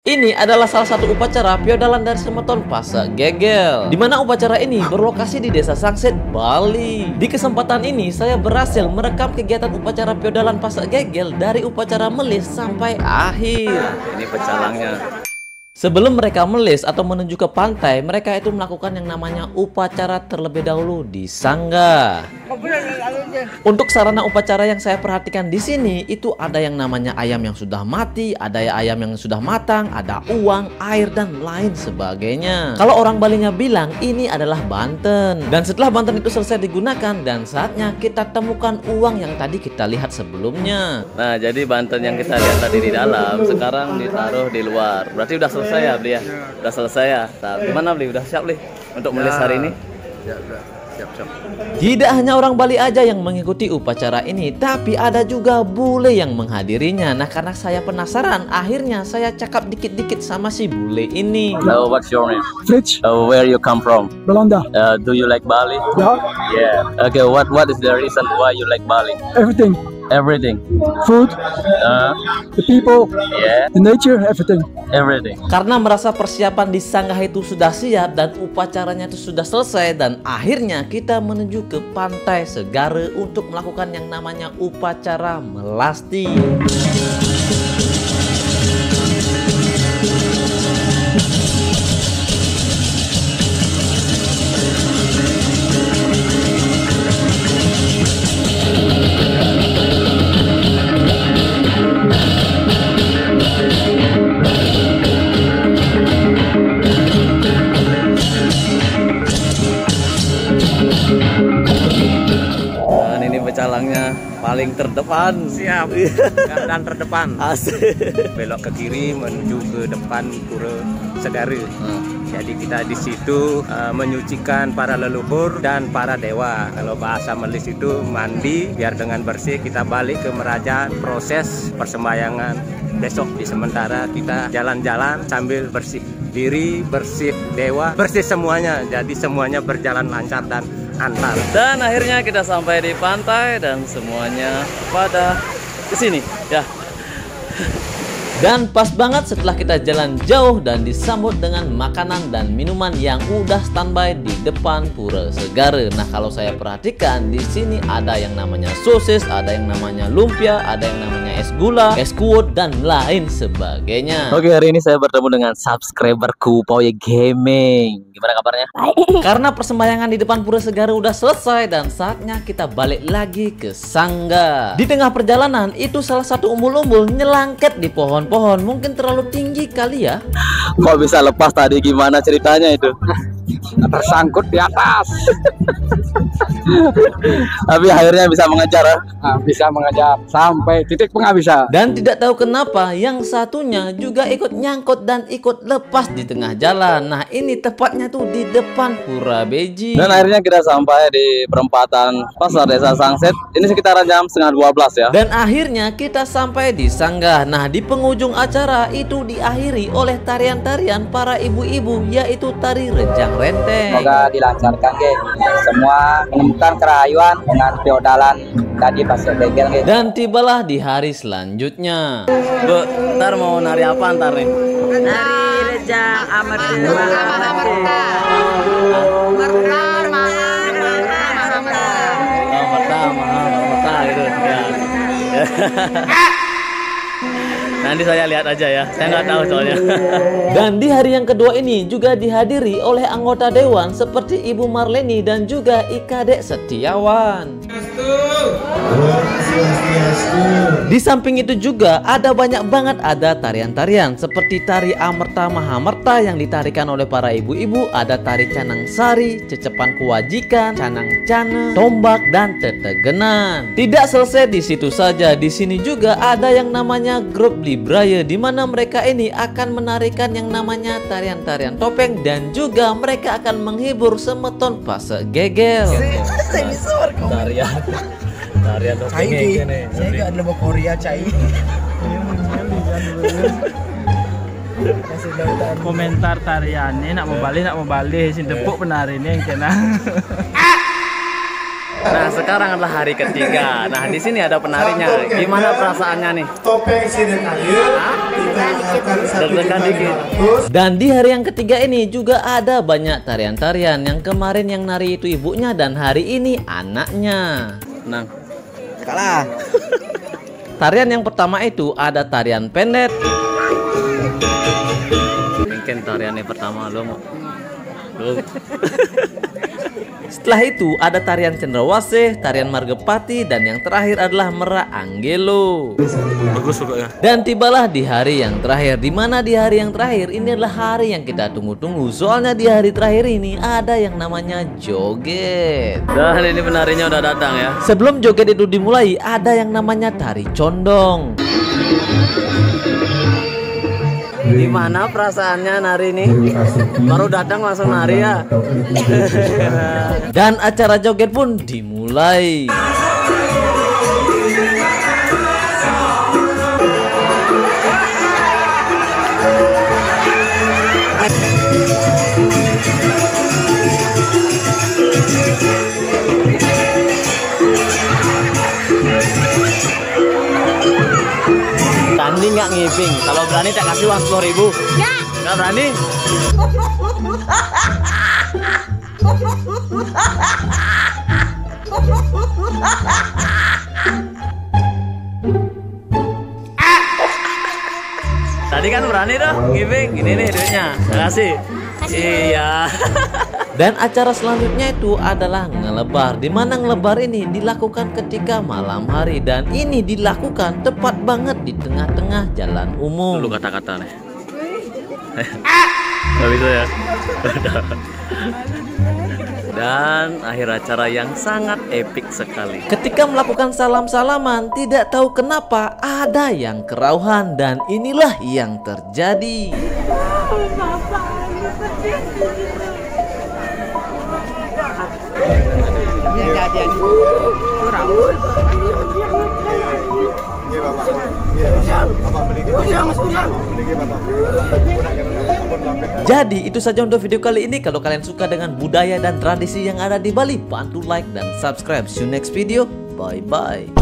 Ini adalah salah satu upacara piodalan dari Semeton Pasek Gegel, di mana upacara ini berlokasi di Desa Sangsit, Bali. Di kesempatan ini saya berhasil merekam kegiatan upacara piodalan Pasek Gegel dari upacara melis sampai akhir. Ini pecalangnya. Sebelum mereka melis atau menuju ke pantai, mereka itu melakukan yang namanya upacara terlebih dahulu di Sangga. Untuk sarana upacara yang saya perhatikan di sini itu ada yang namanya ayam yang sudah mati, ada ayam yang sudah matang, ada uang, air dan lain sebagainya. Kalau orang Balinya bilang ini adalah banten. Dan setelah banten itu selesai digunakan dan saatnya kita temukan uang yang tadi kita lihat sebelumnya. Nah, jadi banten yang kita lihat tadi di dalam sekarang ditaruh di luar. Berarti udah selesai ya, Bli ya? Udah selesai ya. Nah, gimana Bli? Udah siap Bli untuk melis hari ini? Siap. Tidak hanya orang Bali aja yang mengikuti upacara ini, tapi ada juga bule yang menghadirinya. Nah, karena saya penasaran, akhirnya saya cakap dikit-dikit sama si bule ini. Hello, what's your name? Fritz, Where you come from? Belanda, Do you like Bali? yeah, Yeah. Okay, what is the reason why you like Bali? everything. Everything. Food, the people, Yeah, the nature, everything. everything. Karena merasa persiapan di Sanggah itu sudah siap dan upacaranya itu sudah selesai, dan akhirnya kita menuju ke Pantai Segare untuk melakukan yang namanya upacara melasti. Dan ini pecalangnya paling terdepan. Siap, dan terdepan. Asik. Belok ke kiri menuju ke depan Pura Segare. Jadi kita di situ menyucikan para leluhur dan para dewa. Kalau bahasa melis itu mandi biar dengan bersih kita balik ke Merajaan, proses persembahyangan. Besok di sementara kita jalan-jalan sambil bersih diri, bersih dewa, bersih semuanya. Jadi semuanya berjalan lancar dan antar. Dan akhirnya kita sampai di pantai dan semuanya pada kesini ya. Dan pas banget setelah kita jalan jauh dan disambut dengan makanan dan minuman yang udah standby di depan Pura Segare. Nah, kalau saya perhatikan di sini ada yang namanya sosis, ada yang namanya lumpia, ada yang namanya es gula, es kuot dan lain sebagainya. Oke, hari ini saya bertemu dengan subscriberku Pauye Gaming. Gimana kabarnya? Karena persembahyangan di depan Pura Segare udah selesai dan saatnya kita balik lagi ke Sangga. Di tengah perjalanan itu salah satu umbul-umbul nyelangket di pohon-pohon, mungkin terlalu tinggi kali ya. Kok bisa lepas tadi, gimana ceritanya itu? Tersangkut di atas. Tapi akhirnya bisa mengejar ya? Nah, bisa mengejar sampai titik penghabisan. Dan tidak tahu kenapa yang satunya juga ikut nyangkut dan ikut lepas di tengah jalan. Nah, ini tepatnya tuh di depan Pura Beji. Dan akhirnya kita sampai di perempatan Pasar Desa Sangsit. Ini sekitaran jam 11:30 ya. Dan akhirnya kita sampai di Sanggah. Nah, di penghujung acara itu diakhiri oleh tarian-tarian para ibu-ibu, yaitu tari Rejang Renteng. Semoga dilancarkan ge. Semua menemukan kerayuan dengan piodalan tadi Pasek Gegel ge. Dan tibalah di hari selanjutnya. Bu, ntar mau nari apa ntar nih? Nari Rejang Amarta Pertama gitu ya. Nanti saya lihat aja ya, saya nggak tahu soalnya. Dan di hari yang kedua ini juga dihadiri oleh anggota dewan seperti Ibu Marleni dan juga Ikadek Setiawan. Di samping itu juga ada banyak banget ada tarian-tarian seperti tari Amerta Mahamerta yang ditarikan oleh para ibu-ibu, ada tari Canang Sari, Cecepan Kewajikan, Canang Cane, Tombak dan Tetegenan. Tidak selesai di situ saja, di sini juga ada yang namanya grup Libraya, di mana mereka ini akan menarikan yang namanya tarian-tarian topeng dan juga mereka akan menghibur Semeton Pasek Gegel. Tarian topengnya ini. Saya enggak ada mau Korea cai. Komentar tariannya nak mau balik sing tepuk penari ini yang kena. Nah, sekarang adalah hari ketiga. Nah, di sini ada penarinya. Gimana perasaannya nih? Topeng sini kayu, Deg-degan dikit. Dan di hari yang ketiga ini juga ada banyak tarian-tarian. Yang kemarin yang nari itu ibunya dan hari ini anaknya. Tenang. Kalah. Tarian yang pertama itu ada tarian pendet. Mungkin tarian yang pertama lo mau. Setelah itu ada tarian cendrawasih, tarian margepati, dan yang terakhir adalah merak anggelo. Bagus pokoknya. Dan tibalah di hari yang terakhir, di mana di hari yang terakhir ini adalah hari yang kita tunggu-tunggu. Soalnya di hari terakhir ini ada yang namanya joget. Dan ini penarinya udah datang ya. Sebelum joget itu dimulai, ada yang namanya tari condong. Gimana perasaannya nari ini? Baru datang langsung nari ya. Dan acara joget pun dimulai. Berani nggak ngibing? Kalau berani tak kasih uang 10.000. Nggak berani? Tadi kan berani tuh ngibing. Ini nih duitnya. Kasih. Iya. Dan acara selanjutnya itu adalah ngelebar, di mana ngelebar ini dilakukan ketika malam hari dan ini dilakukan tepat banget di tengah-tengah jalan umum. Dulu kata-kata nih. Gak bisa ya. Dan akhir acara yang sangat epik sekali. Ketika melakukan salam-salaman, tidak tahu kenapa ada yang kerauhan dan inilah yang terjadi. Jadi itu saja untuk video kali ini. Kalau kalian suka dengan budaya dan tradisi yang ada di Bali, bantu like dan subscribe. See you next video. Bye bye.